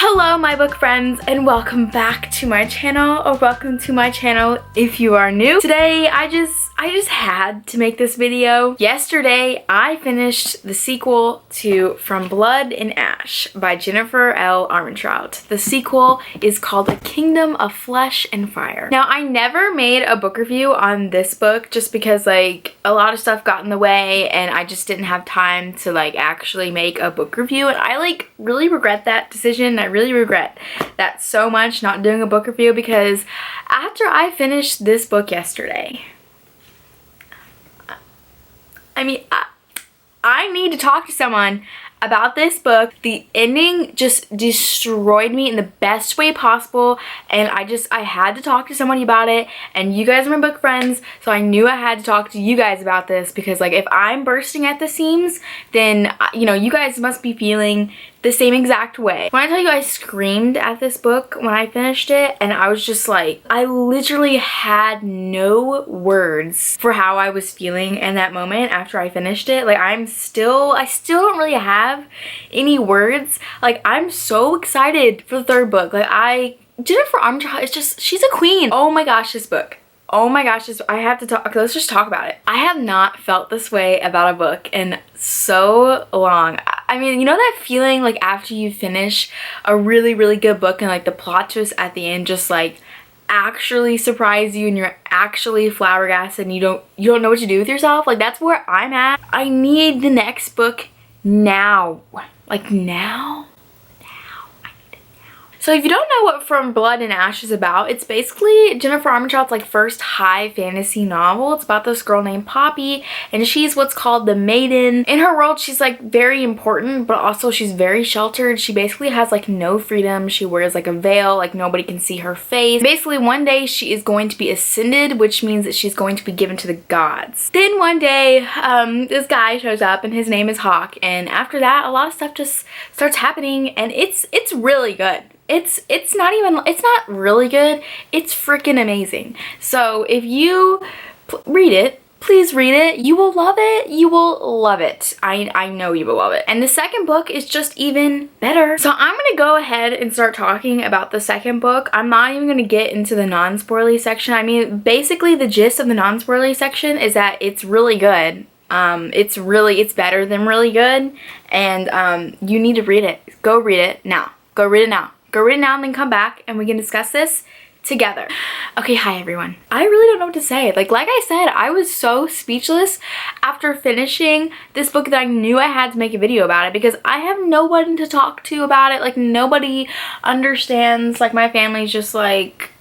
Hello my book friends, and welcome back to my channel, or welcome to my channel if you are new. Today I just had to make this video. Yesterday I finished the sequel to From Blood and Ash by Jennifer L. Armentrout. The sequel is called A Kingdom of Flesh and Fire. Now I never made a book review on this book just because like a lot of stuff got in the way and I just didn't have time to like actually make a book review, and I like really regret that decision. I really regret that so much, not doing a book review, because after I finished this book yesterday, I need to talk to someone about this book. The ending just destroyed me in the best way possible, and I had to talk to somebody about it, and you guys are my book friends, so I knew I had to talk to you guys about this, because like if I'm bursting at the seams, then you know, you guys must be feeling the same exact way. When I tell you I screamed at this book when I finished it, and I was just like, I literally had no words for how I was feeling in that moment after I finished it. Like I still don't really have any words. Like I'm so excited for the third book. Like Jennifer Armentrout is just, she's a queen. Oh my gosh, this book. Oh my gosh, I have to talk. Okay, let's just talk about it. I have not felt this way about a book in so long. I mean, you know that feeling like after you finish a really, really good book and like the plot twist at the end just like actually surprise you and you're actually flabbergasted and you don't know what to do with yourself? Like that's where I'm at. I need the next book now. Like now. So if you don't know what From Blood and Ash is about, it's basically Jennifer Armentrout's like first high fantasy novel. It's about this girl named Poppy, and she's what's called the Maiden. In her world, she's like very important, but also she's very sheltered. She basically has like no freedom. She wears like a veil, like nobody can see her face. Basically one day she is going to be ascended, which means that she's going to be given to the gods. Then one day this guy shows up and his name is Hawk, and after that a lot of stuff just starts happening, and it's really good. It's not really good, it's freaking amazing. So if you read it, please read it. You will love it. You will love it. I know you will love it. And the second book is just even better. So I'm gonna go ahead and start talking about the second book. I'm not even gonna get into the non-spoilery section. I mean, basically the gist of the non-spoilery section is that it's really good. It's better than really good, and you need to read it. Go read it now. Go read it now. Go read it now and then come back and we can discuss this together. Okay, hi everyone. I really don't know what to say. Like I said, I was so speechless after finishing this book that I knew I had to make a video about it, because I have no one to talk to about it. Like nobody understands. Like my family's just like,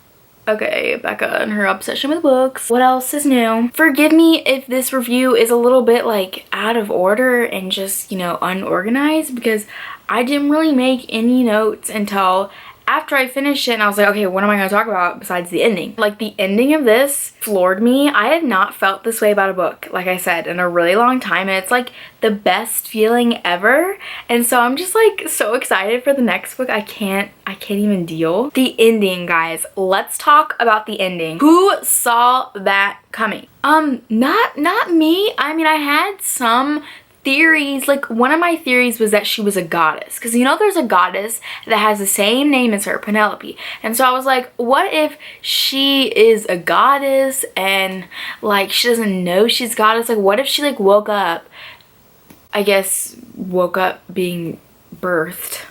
okay, Becca and her obsession with books. What else is new? Forgive me if this review is a little bit like out of order and just, you know, unorganized, because I didn't really make any notes until after I finished it, and I was like, okay, what am I going to talk about besides the ending? Like the ending of this floored me. I have not felt this way about a book, like I said, in a really long time, and it's like the best feeling ever. And so I'm just like so excited for the next book. I can't even deal. The ending, guys. Let's talk about the ending. Who saw that coming? Not me. I mean, I had some theories. Like one of my theories was that she was a goddess, because you know there's a goddess that has the same name as her, Penelope, and so I was like, what if she is a goddess and like she doesn't know she's goddess? Like what if she like woke up being birthed?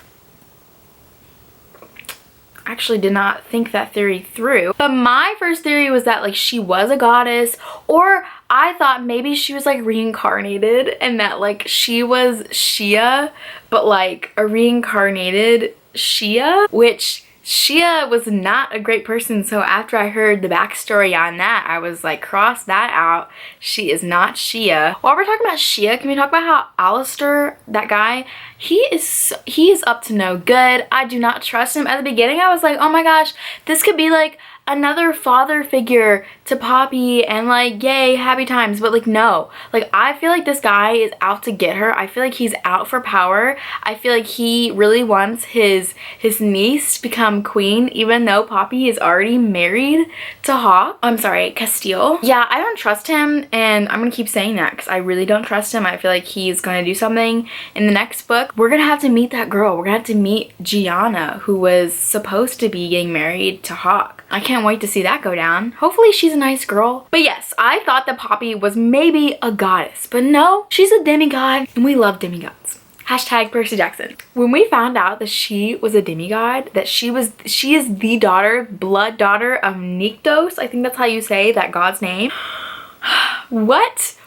Actually did not think that theory through, but my first theory was that like she was a goddess, or I thought maybe she was like reincarnated and that like she was Shia, but like a reincarnated Shia, which Shia was not a great person. So after I heard the backstory on that, I was like, cross that out. She is not Shia. While we're talking about Shia, can we talk about how Alistair, that guy, he is up to no good. I do not trust him. At the beginning, I was like, oh my gosh, this could be like another father figure to Poppy and like yay, happy times. But like no, like I feel like this guy is out to get her. I feel like he's out for power. I feel like he really wants his niece to become queen, even though Poppy is already married to Hawk. I'm sorry, Castile. Yeah, I don't trust him, and I'm gonna keep saying that because I really don't trust him. I feel like he's gonna do something in the next book book, we're gonna have to meet that girl. We're gonna have to meet Gianna, who was supposed to be getting married to Hawk. I can't wait to see that go down. Hopefully she's a nice girl. But yes, I thought that Poppy was maybe a goddess, but no, she's a demigod, and we love demigods. Hashtag Percy Jackson. When we found out that she was a demigod, that she is the daughter, blood daughter of Nyktos, I think that's how you say that god's name. What?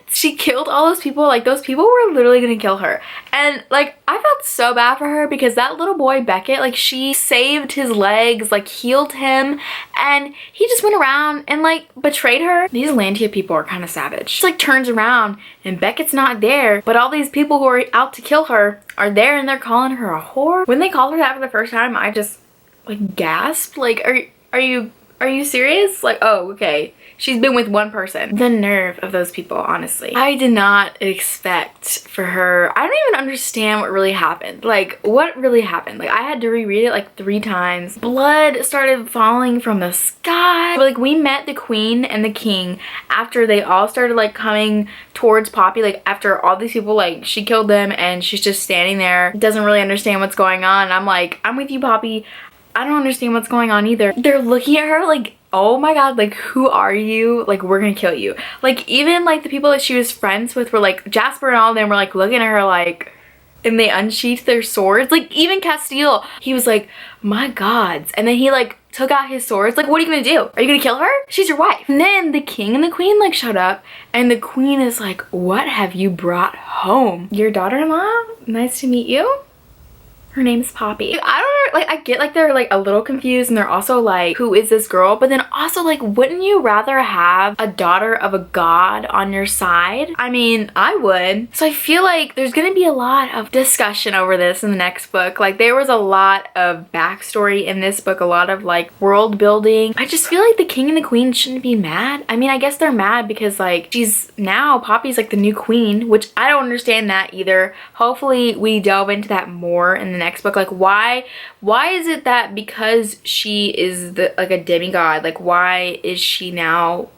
She killed all those people. Like, those people were literally gonna kill her. And like, I felt so bad for her because that little boy Beckett, like, she saved his legs, like healed him, and he just went around and like betrayed her. These Lantia people are kind of savage. She like turns around and Beckett's not there, but all these people who are out to kill her are there, and they're calling her a whore. When they called her that for the first time, I just like gasped. Like, are you serious? Like, oh, okay. She's been with one person. The nerve of those people, honestly. I did not expect for her. I don't even understand what really happened. Like, what really happened? Like, I had to reread it like 3 times. Blood started falling from the sky. But, like, we met the queen and the king after they all started like coming towards Poppy. Like, after all these people, like, she killed them and she's just standing there, doesn't really understand what's going on. And I'm like, I'm with you, Poppy. I don't understand what's going on either. They're looking at her like, oh my god, like, who are you? Like, we're gonna kill you. Like, even like the people that she was friends with were like, Jasper and all of them were like looking at her like, and they unsheathed their swords. Like, even Castile, he was like, my gods. And then he like took out his swords. Like, what are you gonna do? Are you gonna kill her? She's your wife. And then the king and the queen like showed up, and the queen is like, what have you brought home? Your daughter-in-law? Nice to meet you. Her name's Poppy. I don't know, like, I get like they're like a little confused, and they're also like, who is this girl? But then also like, wouldn't you rather have a daughter of a god on your side? I mean, I would. So I feel like there's gonna be a lot of discussion over this in the next book. Like, there was a lot of backstory in this book, a lot of like world building. I just feel like the king and the queen shouldn't be mad. I mean, I guess they're mad because like Poppy's like the new queen, which I don't understand that either. Hopefully we delve into that more in the next book. Like, why is it that because she is like a demigod, like, why is she now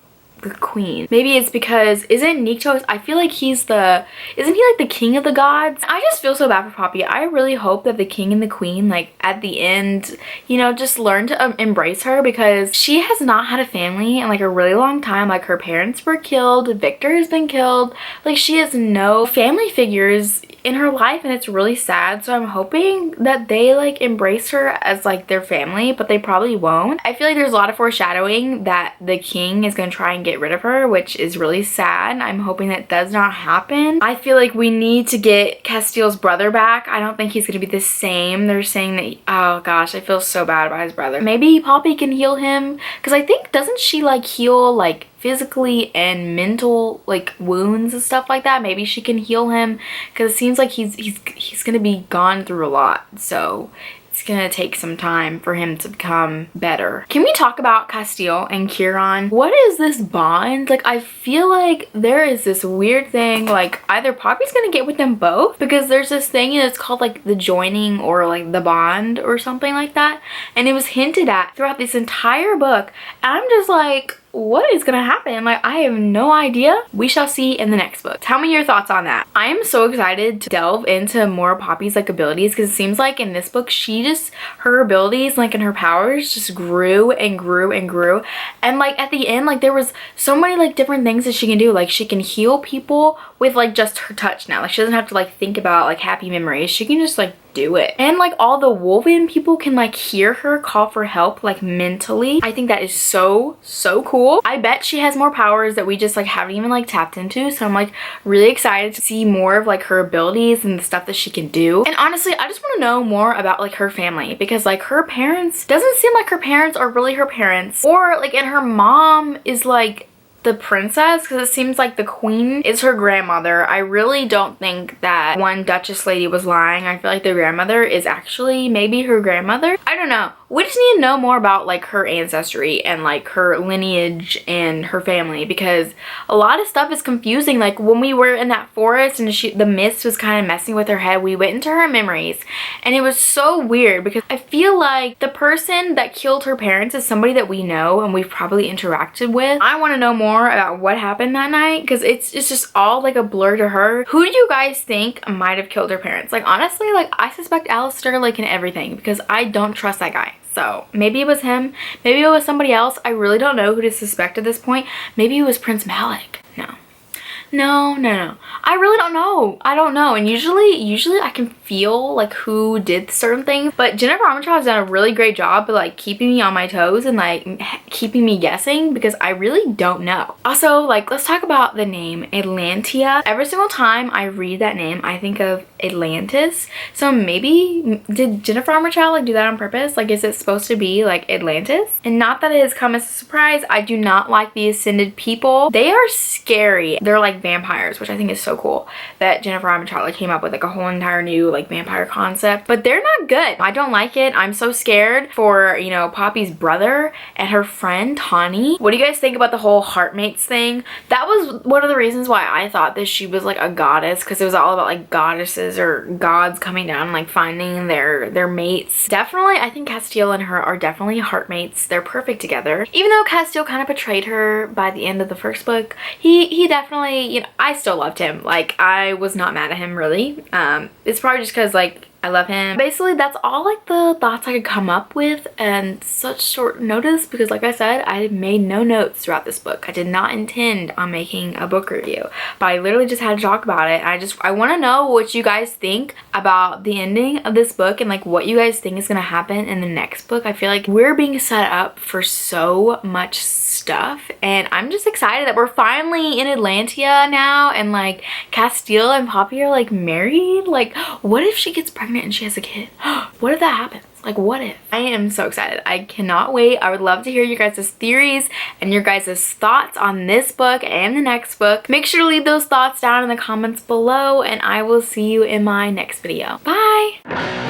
the queen? Maybe it's because, isn't Nyktos, I feel like isn't he like the king of the gods? I just feel so bad for Poppy. I really hope that the king and the queen, like, at the end, you know, just learn to embrace her, because she has not had a family in like a really long time. Like, her parents were killed, Victor has been killed, like, she has no family figures in her life, and it's really sad. So I'm hoping that they like embrace her as like their family, but they probably won't. I feel like there's a lot of foreshadowing that the king is gonna try and get rid of her, which is really sad. I'm hoping that does not happen. I feel like we need to get Castile's brother back. I don't think he's gonna be the same. They're saying that, oh gosh, I feel so bad about his brother. Maybe Poppy can heal him, because I think, doesn't she like heal like physically and mental like wounds and stuff like that? Maybe she can heal him, because it seems like he's gonna be gone through a lot, so it's gonna take some time for him to become better. Can we talk about Castile and Chiron? What is this bond? Like, I feel like there is this weird thing, like either Poppy's gonna get with them both, because there's this thing and it's called like the joining or like the bond or something like that, and it was hinted at throughout this entire book, and I'm just like, what is gonna happen? Like, I have no idea. We shall see in the next book. Tell me your thoughts on that. I am so excited to delve into more Poppy's like abilities, because it seems like in this book her abilities like and her powers just grew and grew and grew, and like at the end, like there was so many like different things that she can do. Like, she can heal people with like just her touch now. Like, she doesn't have to like think about like happy memories. She can just like do it. And like all the woven people can like hear her call for help like mentally. I think that is so cool. I bet she has more powers that we just like haven't even like tapped into, so I'm like really excited to see more of like her abilities and the stuff that she can do. And honestly, I just want to know more about like her family, because like her parents, doesn't seem like her parents are really her parents, or like, and her mom is like the princess, because it seems like the queen is her grandmother. I really don't think that one Duchess lady was lying. I feel like the grandmother is actually maybe her grandmother. I don't know. We just need to know more about like her ancestry and like her lineage and her family, because a lot of stuff is confusing. Like, when we were in that forest and the mist was kind of messing with her head, we went into her memories, and it was so weird, because I feel like the person that killed her parents is somebody that we know and we've probably interacted with. I want to know more more about what happened that night because it's just all like a blur to her. Who do you guys think might have killed her parents? Like honestly, like I suspect Alistair like in everything because I don't trust that guy. So maybe it was him, maybe it was somebody else. I really don't know who to suspect at this point. Maybe it was Prince Malik. No. I really don't know. I don't know. And usually I can feel like who did certain things. But Jennifer Armentrout has done a really great job of like keeping me on my toes and like keeping me guessing because I really don't know. Also, like let's talk about the name Atlantia. Every single time I read that name, I think of Atlantis. So maybe did Jennifer Armentrout like do that on purpose? Like is it supposed to be like Atlantis? And not that it has come as a surprise. I do not like the Ascended people. They are scary. They're like vampires, which I think is so cool that Jennifer Armentrout like came up with like a whole entire new like vampire concept, but they're not good. I don't like it. I'm so scared for, you know, Poppy's brother and her friend Tawny. What do you guys think about the whole heartmates thing? That was one of the reasons why I thought that she was like a goddess, because it was all about like goddesses or gods coming down and like finding their mates. Definitely, I think Castile and her are definitely heartmates. They're perfect together. Even though Castile kind of betrayed her by the end of the first book, he definitely, you know, I still loved him. Like I was not mad at him really. It's probably just because like I love him. Basically, that's all like the thoughts I could come up with and such short notice because like I said, I made no notes throughout this book. I did not intend on making a book review, but I literally just had to talk about it. I want to know what you guys think about the ending of this book and like what you guys think is going to happen in the next book. I feel like we're being set up for so much stuff and I'm just excited that we're finally in Atlantia now and like Castile and Poppy are like married. Like what if she gets pregnant and she has a kid? What if that happens? Like what if? I am so excited. I cannot wait. I would love to hear your guys' theories and your guys' thoughts on this book and the next book. Make sure to leave those thoughts down in the comments below and I will see you in my next video. Bye!